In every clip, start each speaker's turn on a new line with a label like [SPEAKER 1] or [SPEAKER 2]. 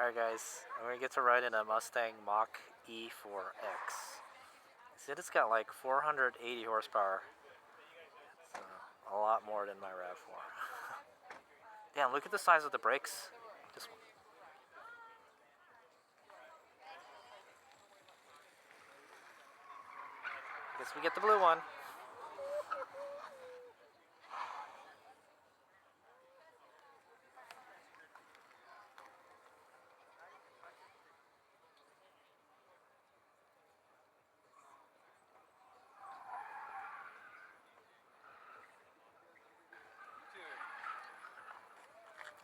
[SPEAKER 1] Alright guys, I'm gonna get to ride in a Mustang Mach E 4X. See, it's got like 480 horsepower. It's a lot more than my RAV4. Damn, look at the size of the brakes. This one. I guess we get the blue one.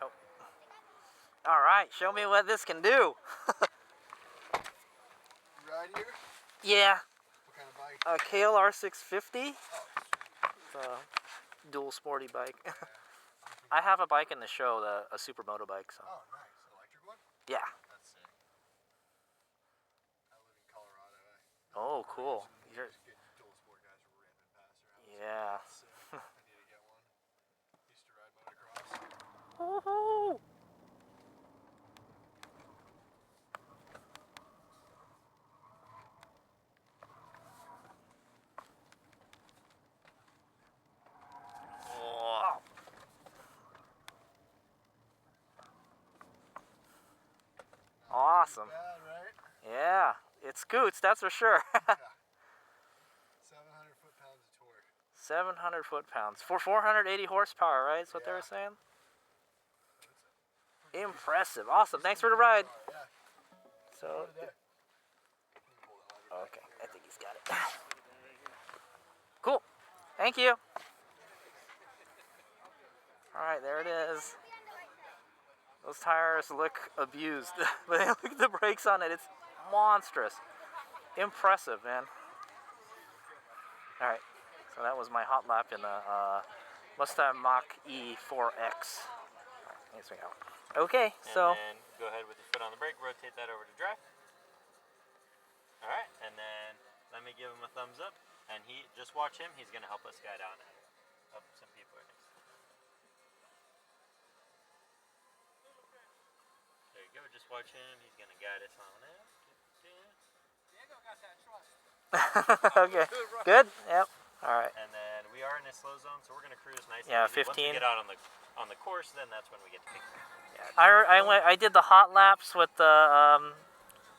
[SPEAKER 1] Oh. Alright, show me what this can do.
[SPEAKER 2] Ride here?
[SPEAKER 1] Yeah.
[SPEAKER 2] What kind of bike?
[SPEAKER 1] A KLR 650. It's a dual sporty bike. I have a bike in the show, a supermoto bike. So.
[SPEAKER 2] Oh, nice. Electric one?
[SPEAKER 1] Yeah.
[SPEAKER 2] That's sick. I live in Colorado.
[SPEAKER 1] Oh, cool. You're...
[SPEAKER 2] Dual sport guys ripping past around.
[SPEAKER 1] Yeah.
[SPEAKER 2] I need to get one. Used to ride motocross.
[SPEAKER 1] Woohoo! Awesome.
[SPEAKER 2] Bad, right?
[SPEAKER 1] Yeah, it scoots, that's for sure.
[SPEAKER 2] Yeah. 700 foot-pounds of torque.
[SPEAKER 1] 700 foot-pounds. For 480 horsepower, right? That's what they were saying? Impressive. Awesome. Thanks for the ride.
[SPEAKER 2] Yeah.
[SPEAKER 1] So, okay, I think he's got it. Cool. Thank you. All right, there it is. Those tires look abused, but look at the brakes on it. It's monstrous. Impressive, man. All right, so that was my hot lap in the Mustang Mach E 4X. All right, let's swing out. Okay, so.
[SPEAKER 3] And then go ahead with your foot on the brake, rotate that over to drive. All right, and then let me give him a thumbs up, and just watch him. He's gonna help us guide on it. Oh, some people are next. There you go. Just watch him. He's gonna guide us on it.
[SPEAKER 2] Diego got that trust.
[SPEAKER 1] Okay. Good. Yep. All right.
[SPEAKER 3] And then we are in a slow zone, so we're gonna cruise nice.
[SPEAKER 1] Yeah,
[SPEAKER 3] and easy.
[SPEAKER 1] 15.
[SPEAKER 3] Once we get out on the course, then that's when we get to pick.
[SPEAKER 1] I did the hot laps with the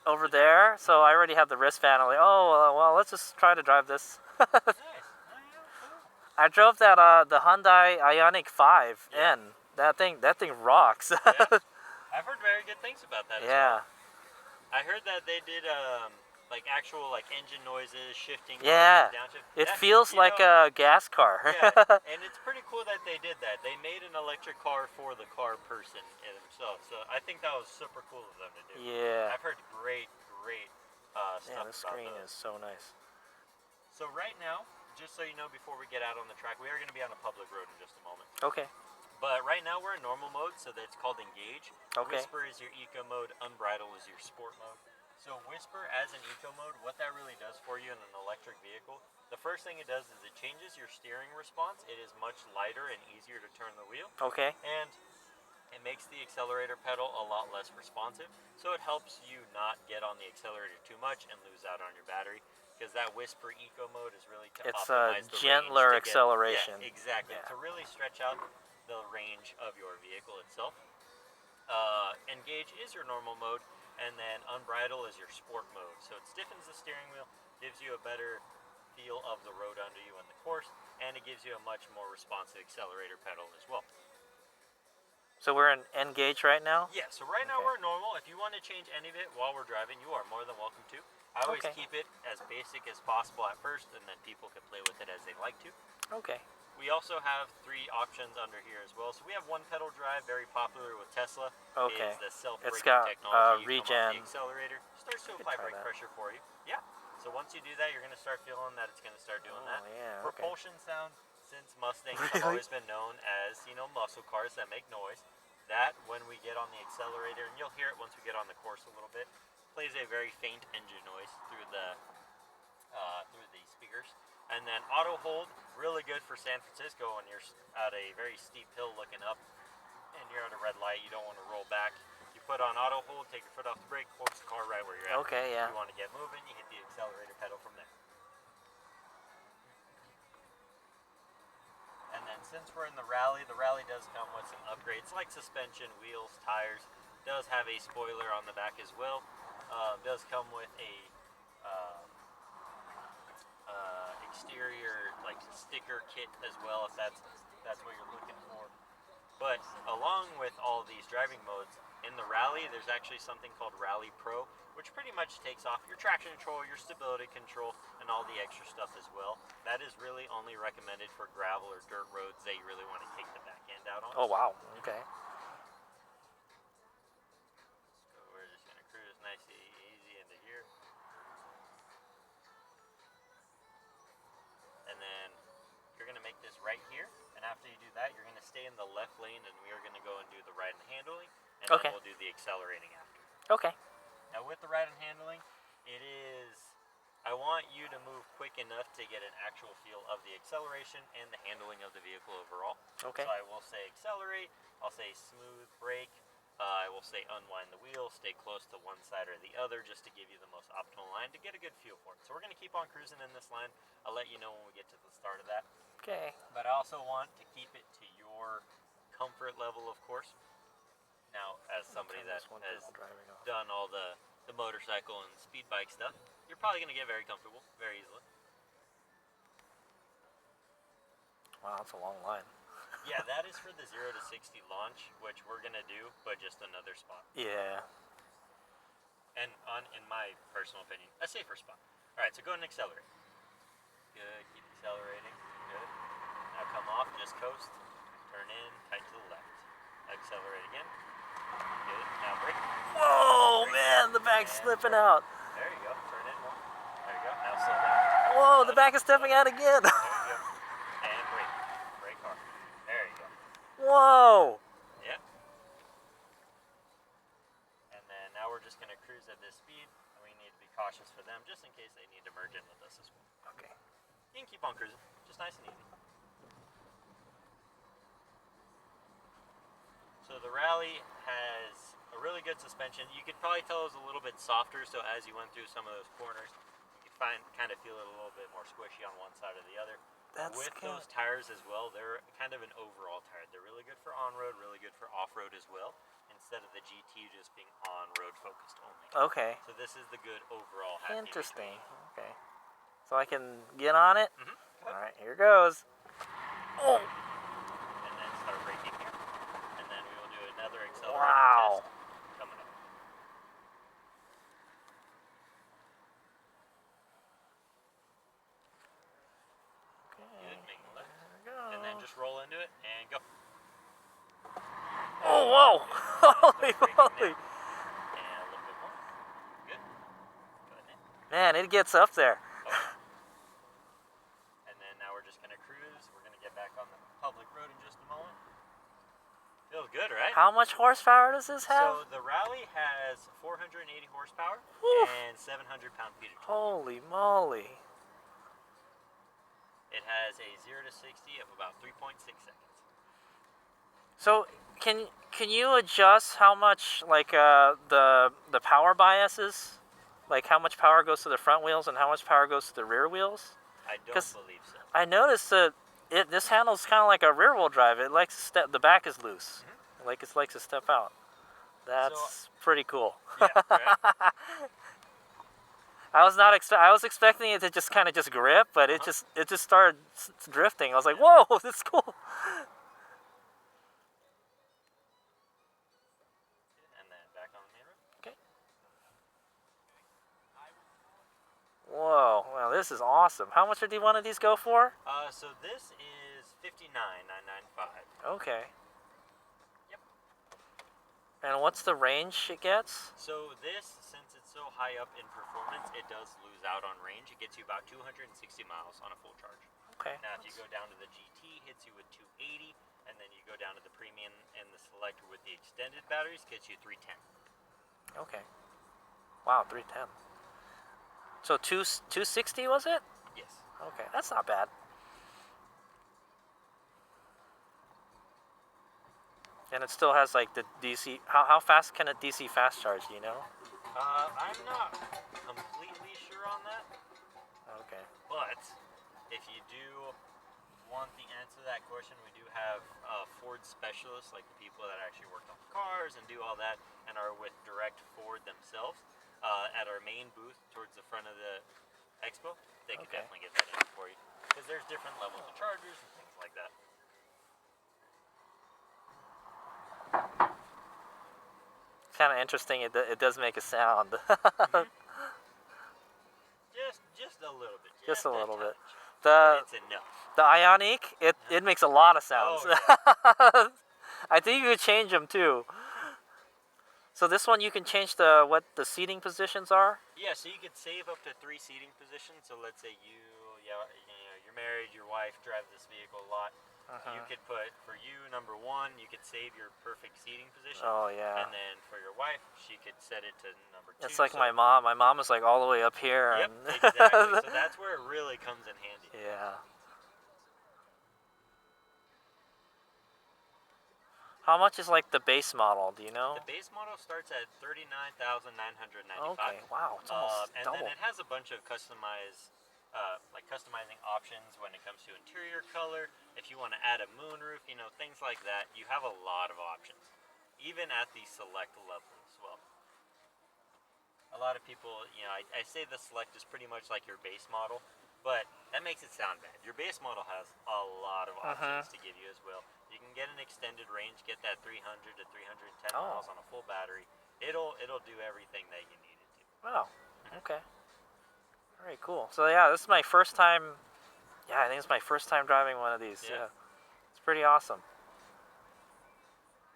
[SPEAKER 1] over there, so I already have the wristband. I'm like, oh well, let's just try to drive this.
[SPEAKER 3] Nice. Oh, yeah, cool.
[SPEAKER 1] I drove that the Hyundai Ioniq 5N.
[SPEAKER 3] Yeah.
[SPEAKER 1] That thing rocks.
[SPEAKER 3] Yeah. I've heard very good things about that.
[SPEAKER 1] Yeah.
[SPEAKER 3] As well. I heard that they did like actual like engine noises, shifting.
[SPEAKER 1] Yeah.
[SPEAKER 3] Noises, downshift.
[SPEAKER 1] It feels like a gas car.
[SPEAKER 3] Yeah, and it's pretty cool that they did that. They made an electric car for the car person themselves. So I think that was super cool of them to do.
[SPEAKER 1] Yeah.
[SPEAKER 3] I've heard great stuff
[SPEAKER 1] Yeah, the screen
[SPEAKER 3] about
[SPEAKER 1] is so nice.
[SPEAKER 3] So right now, just so you know, before we get out on the track, we are going to be on a public road in just a moment.
[SPEAKER 1] Okay.
[SPEAKER 3] But right now we're in normal mode, so that's called engage.
[SPEAKER 1] Okay.
[SPEAKER 3] Whisper is your eco mode. Unbridle is your sport mode. So Whisper as an eco mode, what that really does for you in an electric vehicle, the first thing it does is it changes your steering response. It is much lighter and easier to turn the wheel.
[SPEAKER 1] Okay.
[SPEAKER 3] And it makes the accelerator pedal a lot less responsive. So it helps you not get on the accelerator too much and lose out on your battery. Because that Whisper eco mode is really to optimize the
[SPEAKER 1] gentler
[SPEAKER 3] range
[SPEAKER 1] acceleration.
[SPEAKER 3] Yeah, exactly.
[SPEAKER 1] Yeah.
[SPEAKER 3] To really stretch out the range of your vehicle itself. Engage is your normal mode, and then Unbridle is your sport mode. So it stiffens the steering wheel, gives you a better feel of the road under you and the course, and it gives you a much more responsive accelerator pedal as well.
[SPEAKER 1] So we're in Engage right now?
[SPEAKER 3] Yeah, so right now we're normal. If you want to change any of it while we're driving, you are more than welcome to. I always keep it as basic as possible at first, and then people can play with it as they like to.
[SPEAKER 1] Okay.
[SPEAKER 3] We also have 3 options under here as well. So we have one pedal drive, very popular with Tesla.
[SPEAKER 1] Okay.
[SPEAKER 3] Is the self-braking
[SPEAKER 1] It's got
[SPEAKER 3] technology.
[SPEAKER 1] regen.
[SPEAKER 3] You come off the accelerator, starts to apply
[SPEAKER 1] try
[SPEAKER 3] brake
[SPEAKER 1] that.
[SPEAKER 3] pressure for you. Yeah. So once you do that, you're going to start feeling that it's going to start doing that.
[SPEAKER 1] Yeah.
[SPEAKER 3] Propulsion sound, since Mustangs have always been known as, muscle cars that make noise. That, when we get on the accelerator, and you'll hear it once we get on the course a little bit, plays a very faint engine noise through the speakers. And then auto hold, really good for San Francisco when you're at a very steep hill looking up and you're at a red light, you don't want to roll back. You You put on auto hold, take your foot off the brake, holds the car right where you're at.
[SPEAKER 1] Okay, yeah.
[SPEAKER 3] If you want to get moving, you hit the accelerator pedal from there. And then since we're in the rally does come with some upgrades like suspension, wheels, tires. Does have a spoiler on the back as well. Does come with a exterior like sticker kit as well, if that's what you're looking for. But along with all these driving modes in the rally, there's actually something called Rally Pro, which pretty much takes off your traction control, your stability control, and all the extra stuff as well. That is really only recommended for gravel or dirt roads that you really want to take the back end out on.
[SPEAKER 1] Oh, wow. Okay.
[SPEAKER 3] So we're just going to cruise nice and easy into here. And then you're going to make this right here. And after you do that, you're going to stay in the left lane, and we are going to go and do the ride and handling. And
[SPEAKER 1] Okay.
[SPEAKER 3] then we'll do the accelerating after.
[SPEAKER 1] Okay.
[SPEAKER 3] Now with the ride and handling, I want you to move quick enough to get an actual feel of the acceleration and the handling of the vehicle overall.
[SPEAKER 1] Okay.
[SPEAKER 3] So I will say accelerate, I'll say smooth brake, I will say unwind the wheel, stay close to one side or the other just to give you the most optimal line to get a good feel for it. So we're going to keep on cruising in this line. I'll let you know when we get to the start of that.
[SPEAKER 1] Okay.
[SPEAKER 3] But I also want to keep it to your comfort level, of course. Now, as somebody that has done all the motorcycle and speed bike stuff, you're probably going to get very comfortable very easily.
[SPEAKER 1] Wow, that's a long line.
[SPEAKER 3] Yeah, that is for the 0 to 60 launch, which we're going to do, but just another spot.
[SPEAKER 1] Yeah.
[SPEAKER 3] And in my personal opinion, a safer spot. All right, so go ahead and accelerate. Good, keep accelerating. Good. Now come off, just coast. Turn in, tight to the left. Accelerate again. Good, now brake.
[SPEAKER 1] Whoa,
[SPEAKER 3] Brake.
[SPEAKER 1] man, the back's
[SPEAKER 3] And
[SPEAKER 1] slipping
[SPEAKER 3] brake.
[SPEAKER 1] out.
[SPEAKER 3] There you go, turn in more. There you go, now slow down.
[SPEAKER 1] Whoa, the back is stepping out again.
[SPEAKER 3] There you go. And brake. Brake hard. There you go.
[SPEAKER 1] Whoa.
[SPEAKER 3] Yep. And then now we're just going to cruise at this speed. And we need to be cautious for them just in case they need to merge in with us as well.
[SPEAKER 1] Okay.
[SPEAKER 3] You can keep on cruising, just nice and easy. So the Rally has a really good suspension. You could probably tell it was a little bit softer, so as you went through some of those corners, you could kind of feel it a little bit more squishy on one side or the other.
[SPEAKER 1] That's
[SPEAKER 3] With
[SPEAKER 1] good.
[SPEAKER 3] those tires as well, they're kind of an overall tire. They're really good for on-road, really good for off-road as well, instead of the GT just being on-road focused only.
[SPEAKER 1] Okay.
[SPEAKER 3] So this is the good overall happy
[SPEAKER 1] Interesting.
[SPEAKER 3] between.
[SPEAKER 1] Okay. So I can get on it?
[SPEAKER 3] Mm-hmm.
[SPEAKER 1] All right, here goes. Oh.
[SPEAKER 3] And then start braking here. And then we will do another accelerator
[SPEAKER 1] Wow.
[SPEAKER 3] test coming up.
[SPEAKER 1] Okay.
[SPEAKER 3] Good, make a left.
[SPEAKER 1] There we go.
[SPEAKER 3] And then just roll into it and go.
[SPEAKER 1] Oh, whoa. Holy
[SPEAKER 3] Start braking
[SPEAKER 1] moly.
[SPEAKER 3] now. And a little bit more. Good. Go ahead now.
[SPEAKER 1] Man, it gets up there.
[SPEAKER 3] Oh. And then now we're just going to cruise. We're going to get back on the public road in just a moment. Feels good, right?
[SPEAKER 1] How much horsepower does this have?
[SPEAKER 3] So the Rally has 480 horsepower
[SPEAKER 1] Whew.
[SPEAKER 3] and 700 pound-feet of torque.
[SPEAKER 1] Holy moly.
[SPEAKER 3] It has a 0 to 60 of about 3.6 seconds.
[SPEAKER 1] So can you adjust how much like the power bias is? Like how much power goes to the front wheels and how much power goes to the rear wheels?
[SPEAKER 3] I don't
[SPEAKER 1] 'Cause
[SPEAKER 3] believe so.
[SPEAKER 1] I noticed that this handle's kind of like a rear wheel drive. It likes to step. The back is loose. Like it likes to step out. That's pretty cool.
[SPEAKER 3] Yeah, right?
[SPEAKER 1] I was not. I was expecting it to just kind of just grip, but it just started drifting. I was like, whoa, this is cool.
[SPEAKER 3] And then back on the main road.
[SPEAKER 1] Okay. Whoa, well, this is awesome. How much did one of these go for?
[SPEAKER 3] So this is $59,995.
[SPEAKER 1] Okay.
[SPEAKER 3] Yep.
[SPEAKER 1] And what's the range it gets?
[SPEAKER 3] So this, since it's so high up in performance, it does lose out on range. It gets you about 260 miles on a full charge.
[SPEAKER 1] Okay.
[SPEAKER 3] Now, if you go down to the GT, hits you with 280, and then you go down to the Premium and the Select with the extended batteries, gets you 310.
[SPEAKER 1] Okay. Wow, 310. So 260 was it?
[SPEAKER 3] Yes.
[SPEAKER 1] Okay, that's not bad. And it still has like the DC. How fast can a DC fast charge? Do you know?
[SPEAKER 3] I'm not completely sure on that,
[SPEAKER 1] Okay.
[SPEAKER 3] but if you do want the answer to that question, we do have Ford specialists, like the people that actually work on the cars and do all that, and are with direct Ford themselves at our main booth towards the front of the expo. They could definitely get that in for you, because there's different levels of chargers and things like that.
[SPEAKER 1] Kind of interesting. It does make a sound.
[SPEAKER 3] Just a little bit.
[SPEAKER 1] Just a little bit.
[SPEAKER 3] But it's enough.
[SPEAKER 1] The Ioniq, it makes a lot of sounds.
[SPEAKER 3] Oh, yeah.
[SPEAKER 1] I think you could change them too. So this one you can change what the seating positions are.
[SPEAKER 3] Yeah, so you could save up to 3 seating positions. So let's say you're married, your wife drives this vehicle a lot. You could put, for you, number 1, you could save your perfect seating position.
[SPEAKER 1] Oh yeah.
[SPEAKER 3] And then for your wife, she could set it to number 2.
[SPEAKER 1] It's like my mom. My mom is like all the way up here.
[SPEAKER 3] Yep,
[SPEAKER 1] and
[SPEAKER 3] exactly. So that's where it really comes in handy.
[SPEAKER 1] Yeah. How much is like the base model? Do you know?
[SPEAKER 3] The base model starts at $39,995.
[SPEAKER 1] Okay. Wow. It's almost
[SPEAKER 3] And
[SPEAKER 1] double.
[SPEAKER 3] then it has a bunch of customizing options when it comes to interior color. If you want to add a moonroof, things like that. You have a lot of options, even at the select level as well. A lot of people, I say the select is pretty much like your base model, but that makes it sound bad. Your base model has a lot of options to give you as well. You can get an extended range, get that 300 to 310 miles on a full battery. It'll do everything that you need it to.
[SPEAKER 1] Wow. Okay. All right. Cool. So yeah, this is my first time. Yeah, I think it's my first time driving one of these. Yeah. It's pretty awesome.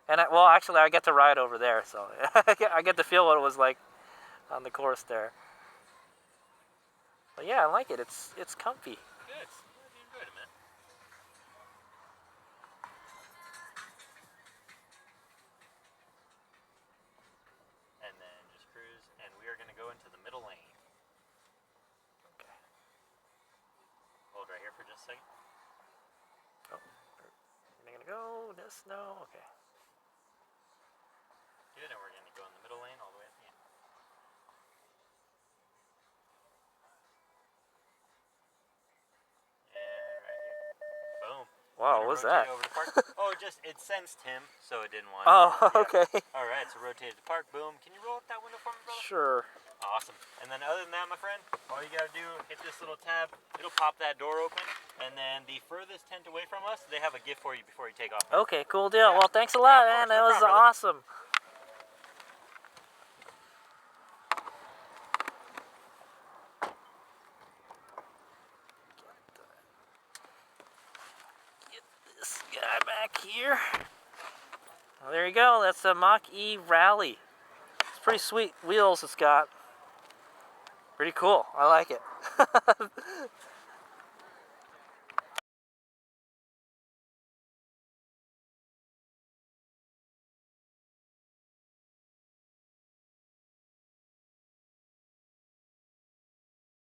[SPEAKER 1] And actually, I get to ride over there, so I get to feel what it was like on the course there. But yeah, I like it. It's comfy.
[SPEAKER 3] Good. Glad you enjoyed it, man. And then just cruise, and we are going to go into the middle lane.
[SPEAKER 1] Okay.
[SPEAKER 3] Hold right here for just a second.
[SPEAKER 1] Oh, you're gonna go this? No. Okay.
[SPEAKER 3] Good, and we're going to go in the middle lane all the way at the end. And right here. Boom.
[SPEAKER 1] Wow, what was that?
[SPEAKER 3] Over to park. It sensed him, so it didn't want.
[SPEAKER 1] Oh,
[SPEAKER 3] Yeah.
[SPEAKER 1] okay.
[SPEAKER 3] All right, so rotate to park. Boom. Can you roll up that window for me, brother?
[SPEAKER 1] Sure.
[SPEAKER 3] Awesome. And then other than that, my friend, all you gotta do, hit this little tab. It'll pop that door open. And then the furthest tent away from us, they have a gift for you before you take off.
[SPEAKER 1] Okay, cool deal. Well, thanks a lot, man. That was awesome. Get this guy back here. Well, there you go. That's a Mach E Rally. It's pretty sweet wheels it's got. Pretty cool. I like it.